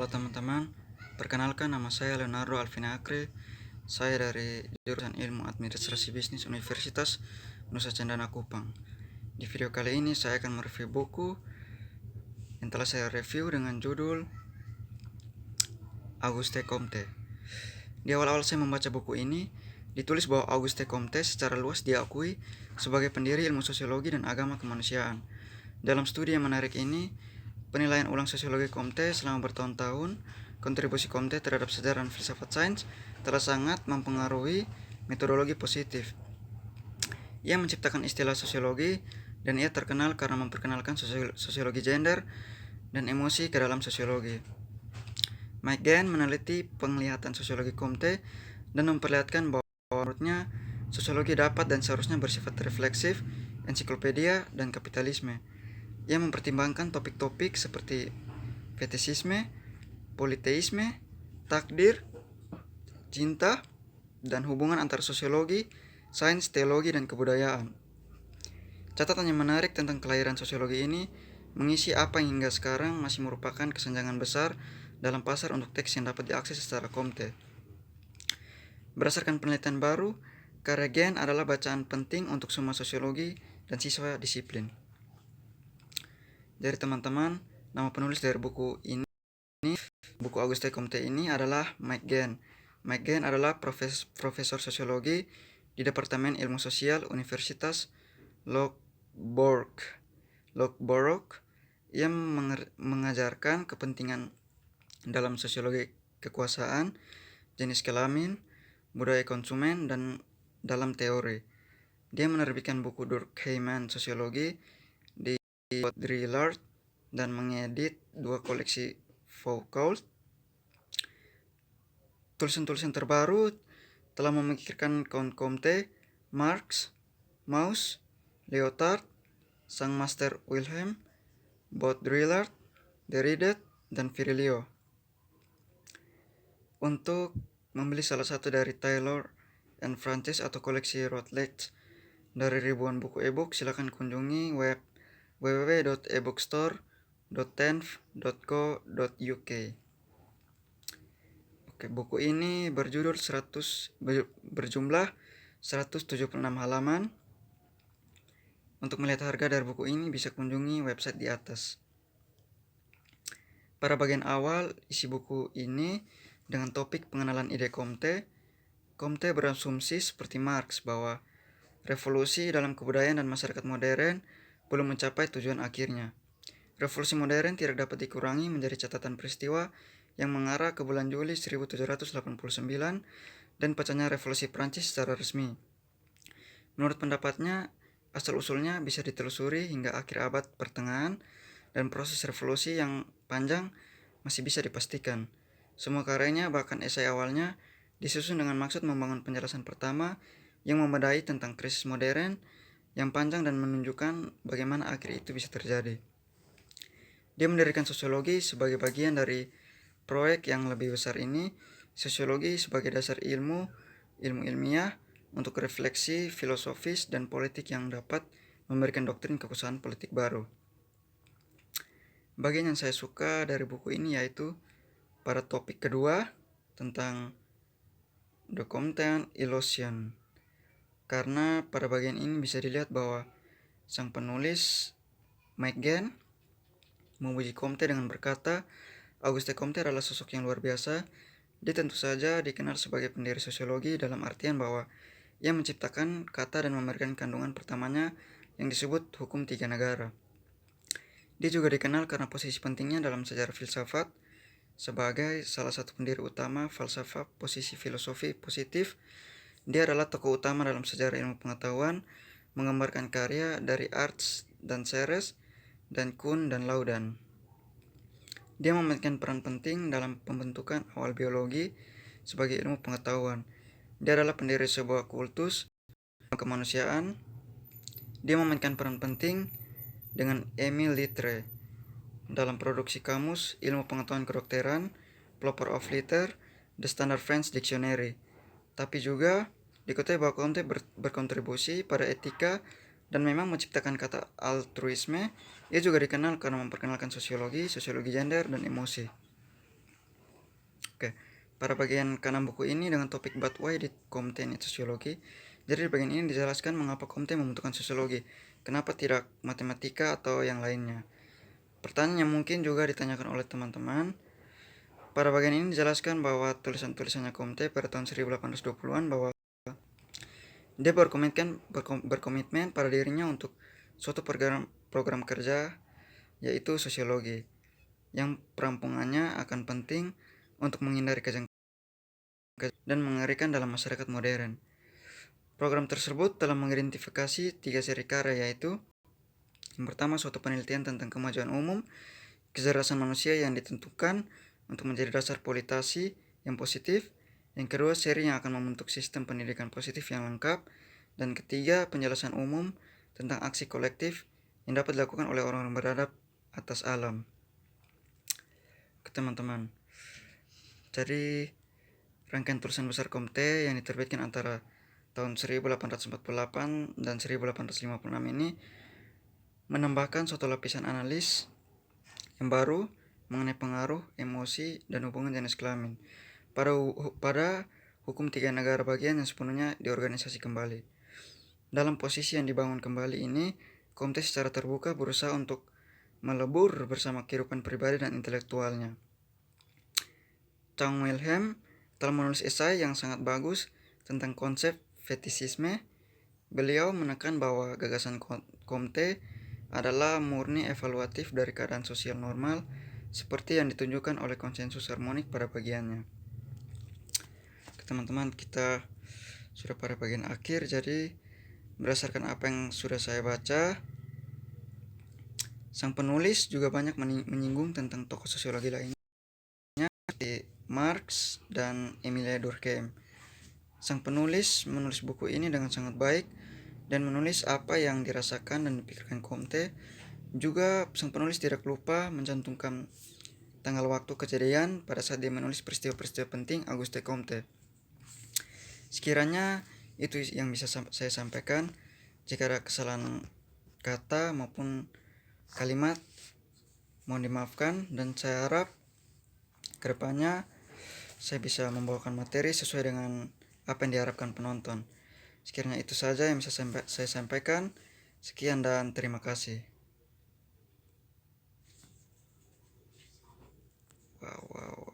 Halo teman-teman, perkenalkan nama saya Leonardo Alvina Akre. Saya dari jurusan Ilmu Administrasi Bisnis Universitas Nusa Cendana Kupang. Di video kali ini saya akan mereview buku yang telah saya review dengan judul Auguste Comte. Di awal-awal saya membaca buku ini, ditulis bahwa Auguste Comte secara luas diakui sebagai pendiri ilmu sosiologi dan agama kemanusiaan. Dalam studi yang menarik ini, penilaian ulang sosiologi Comte selama bertahun-tahun, kontribusi Comte terhadap sejarah dan filsafat sains telah sangat mempengaruhi metodologi positif. Ia menciptakan istilah sosiologi dan ia terkenal karena memperkenalkan sosiologi gender dan emosi ke dalam sosiologi. Mike Gann meneliti penglihatan sosiologi Comte dan memperlihatkan bahwa menurutnya sosiologi dapat dan seharusnya bersifat refleksif, ensiklopedia, dan kapitalisme. Ia mempertimbangkan topik-topik seperti fetisisme, politeisme, takdir, cinta, dan hubungan antara sosiologi, sains, teologi, dan kebudayaan. Catatan yang menarik tentang kelahiran sosiologi ini mengisi apa yang hingga sekarang masih merupakan kesenjangan besar dalam pasar untuk teks yang dapat diakses secara Comte. Berdasarkan penelitian baru, karya Gann adalah bacaan penting untuk semua sosiologi dan siswa disiplin. Dari teman-teman, nama penulis dari buku Auguste Comte ini adalah Mike Gann. Mike Gann adalah profesor sosiologi di Departemen Ilmu Sosial Universitas Loughborough. Ia mengajarkan kepentingan dalam sosiologi kekuasaan, jenis kelamin, budaya konsumen, dan dalam teori. Dia menerbitkan buku Durkheimian Sosiologi di Baudrillard dan mengedit 2 koleksi Foucault. Tulisan-tulisan terbaru telah memikirkan Comte, Marx, Mauss, Lyotard, sang master Wilhelm, Baudrillard, Derrida, dan Virilio. Untuk membeli salah satu dari Taylor and Francis atau koleksi Routledge dari ribuan buku e-book, silakan kunjungi web www.ebookstore.tenf.co.uk. Buku ini berjumlah 176 halaman. Untuk melihat harga dari buku ini bisa kunjungi website di atas. Pada bagian awal isi buku ini dengan topik pengenalan ide Comte. Comte berasumsi seperti Marx bahwa revolusi dalam kebudayaan dan masyarakat modern belum mencapai tujuan akhirnya. Revolusi modern tidak dapat dikurangi menjadi catatan peristiwa yang mengarah ke bulan Juli 1789 dan pecahnya revolusi Prancis secara resmi. Menurut pendapatnya, asal-usulnya bisa ditelusuri hingga akhir abad pertengahan dan proses revolusi yang panjang masih bisa dipastikan. Semua karyanya, bahkan esai awalnya, disusun dengan maksud membangun penjelasan pertama yang membedai tentang krisis modern yang panjang dan menunjukkan bagaimana akhir itu bisa terjadi. Dia mendirikan sosiologi sebagai bagian dari proyek yang lebih besar ini, sosiologi sebagai dasar ilmu ilmiah untuk refleksi filosofis dan politik yang dapat memberikan doktrin kekuasaan politik baru. Bagian yang saya suka dari buku ini yaitu pada topik kedua tentang The Comtean Illusion. Karena pada bagian ini bisa dilihat bahwa sang penulis Mike Gann memuji Comte dengan berkata, Auguste Comte adalah sosok yang luar biasa. Dia tentu saja dikenal sebagai pendiri sosiologi dalam artian bahwa ia menciptakan kata dan memberikan kandungan pertamanya yang disebut hukum 3 negara. Dia juga dikenal karena posisi pentingnya dalam sejarah filsafat sebagai salah satu pendiri utama falsafah posisi filosofi positif. Dia adalah tokoh utama dalam sejarah ilmu pengetahuan, menggambarkan karya dari Arts dan Ceres dan Kuhn dan Laudan. Dia memainkan peran penting dalam pembentukan awal biologi sebagai ilmu pengetahuan. Dia adalah pendiri sebuah kultus kemanusiaan. Dia memainkan peran penting dengan Émile Littré dalam produksi kamus ilmu pengetahuan kedokteran, Proper of Litter, The Standard French Dictionary. Tapi juga diketahui bahwa Comte berkontribusi pada etika dan memang menciptakan kata altruisme. Ia juga dikenal karena memperkenalkan sosiologi gender, dan emosi. pada bagian kanan buku ini dengan topik But Why Did Comte Need Sociology. Jadi di bagian ini dijelaskan mengapa Comte membutuhkan sosiologi, kenapa tidak matematika atau yang lainnya. Pertanyaan yang mungkin juga ditanyakan oleh teman-teman. Pada bagian ini dijelaskan bahwa tulisan-tulisannya Comte pada tahun 1820-an bahwa dia berkomitmen pada dirinya untuk suatu program kerja yaitu sosiologi yang perampungannya akan penting untuk menghindari kejahatan dan mengerikan dalam masyarakat modern. Program tersebut telah mengidentifikasi 3 seri karya yaitu yang pertama suatu penelitian tentang kemajuan umum, kecerdasan manusia yang ditentukan untuk menjadi dasar politasi yang positif. Yang kedua, seri yang akan membentuk sistem pendidikan positif yang lengkap. Dan ketiga, penjelasan umum tentang aksi kolektif yang dapat dilakukan oleh orang-orang beradab atas alam. Teman-teman, jadi rangkaian tulisan besar Comte yang diterbitkan antara tahun 1848 dan 1856 ini menambahkan suatu lapisan analis yang baru mengenai pengaruh, emosi, dan hubungan jenis kelamin pada hukum 3 negara bagian yang sepenuhnya diorganisasi kembali. Dalam posisi yang dibangun kembali ini, Comte secara terbuka berusaha untuk melebur bersama kehidupan pribadi dan intelektualnya. Chang Wilhelm telah menulis esai yang sangat bagus tentang konsep fetisisme. Beliau menekan bahwa gagasan Comte adalah murni evaluatif dari keadaan sosial normal seperti yang ditunjukkan oleh konsensus harmonik pada bagiannya. Teman-teman, kita sudah pada bagian akhir, jadi berdasarkan apa yang sudah saya baca, sang penulis juga banyak menyinggung tentang tokoh sosiologi lainnya seperti Marx dan Emilia Durkheim. Sang penulis menulis buku ini dengan sangat baik dan menulis apa yang dirasakan dan dipikirkan Comte. Juga sang penulis tidak lupa mencantumkan tanggal waktu kejadian pada saat dia menulis peristiwa-peristiwa penting Auguste Comte. Sekiranya itu yang bisa saya sampaikan. Jika ada kesalahan kata maupun kalimat, mohon dimaafkan, dan saya harap kedepannya saya bisa membawakan materi sesuai dengan apa yang diharapkan penonton. Sekiranya itu saja yang bisa saya sampaikan. Sekian dan terima kasih. Wow.